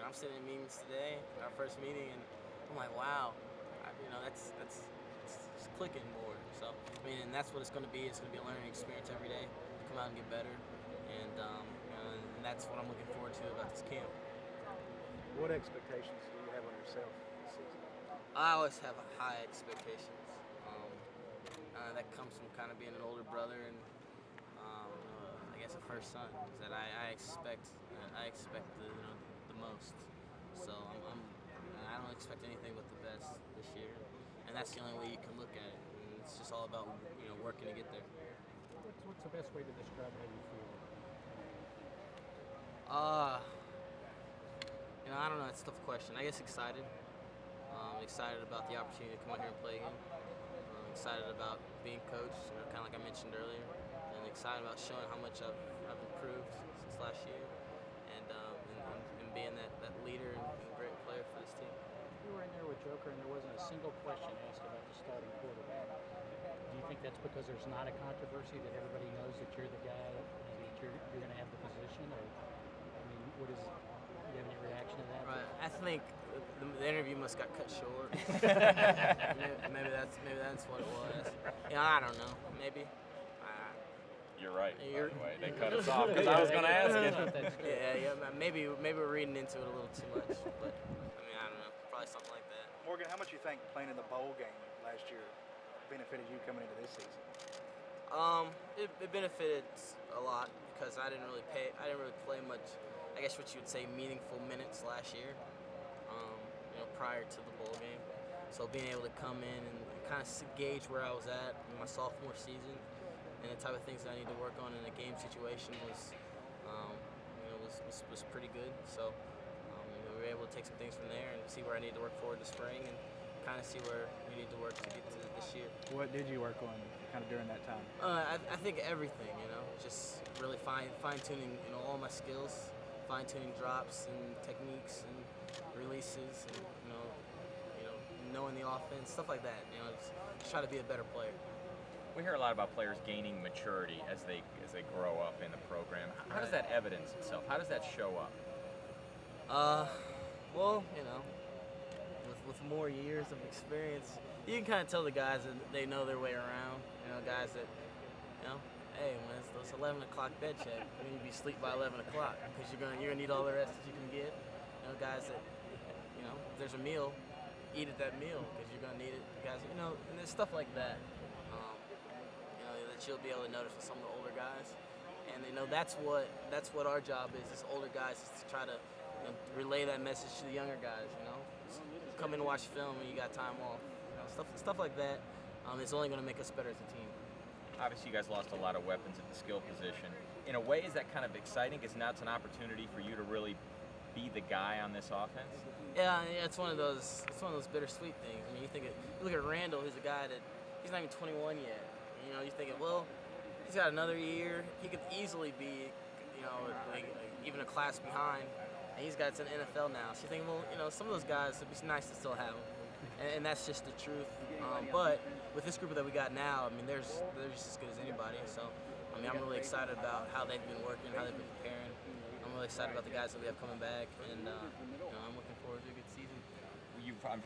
I'm sitting in meetings today, our first meeting, and I'm like, wow, that's it's clicking more. So I mean, and that's what it's going to be. It's going to be a learning experience every day. Come out and get better, and that's what I'm looking forward to about this camp. What expectations do you have on yourself this season? I always have high expectations. That comes from kind of being an older brother and I guess a first son. Is that I expect the most. So I don't expect anything but the best this year, and that's the only way you can look at it. And it's just all about working to get there. What's the best way to describe how you feel? Uh, I don't know. It's a tough question. I guess excited. Excited about the opportunity to come out here and play again. Excited about being coached, kind of like I mentioned earlier, and excited about showing how much I've improved since last year, and being that leader and great player for this team. You were in there with Joker, and there wasn't a single question asked about the starting quarterback. Do you think that's because there's not a controversy, that everybody knows that you're the guy, and that you're going to have the position? Or, I mean, do you have any reaction to that? Right. I think the interview must got cut short. maybe that's what it was. I don't know. Maybe. You're right. By the way, they cut us off because I was going to ask it. Yeah. Maybe we're reading into it a little too much, but I mean, I don't know. Probably something like that. Morgan, how much you think playing in the bowl game last year benefited you coming into this season? It benefited a lot because I didn't really play much. I guess what you would say meaningful minutes last year. Prior to the bowl game. So being able to come in and kind of gauge where I was at in my sophomore season and the type of things that I need to work on in a game situation was pretty good. So we were able to take some things from there and see where I need to work forward this spring and kind of see where we need to work to get to this year. What did you work on kind of during that time? I think everything, just really fine-tuning, all my skills, fine-tuning drops and techniques and releases and, knowing the offense, stuff like that, just try to be a better player. We hear a lot about players gaining maturity as they grow up in the program. How does that evidence itself? How does that show up? Well, with more years of experience, you can kind of tell the guys that they know their way around. Guys that, hey, when it's those 11 o'clock bed check, you need to be asleep by 11 o'clock because you're gonna need all the rest that you can get. Guys that, if there's a meal, eat at that meal because you're gonna need it. Guys, and there's stuff like that. That you'll be able to notice with some of the older guys, and that's what our job is. As older guys, is to try to relay that message to the younger guys. Just come in and watch film when you got time off. Stuff like that. It's only going to make us better as a team. Obviously, you guys lost a lot of weapons at the skill position. In a way, is that kind of exciting? Because now it's an opportunity for you to really be the guy on this offense. Yeah, it's one of those bittersweet things. I mean, you look at Randall, who's a guy that he's not even 21 yet. You're thinking, well, he's got another year. He could easily be, like even a class behind. And he's got to the NFL now. So you're thinking, well, some of those guys, it'd be nice to still have them. And that's just the truth. But with this group that we got now, I mean, they're just as good as anybody. So, I mean, I'm really excited about how they've been working, how they've been preparing. I'm really excited about the guys that we have coming back, and I'm looking forward to a good season. I'm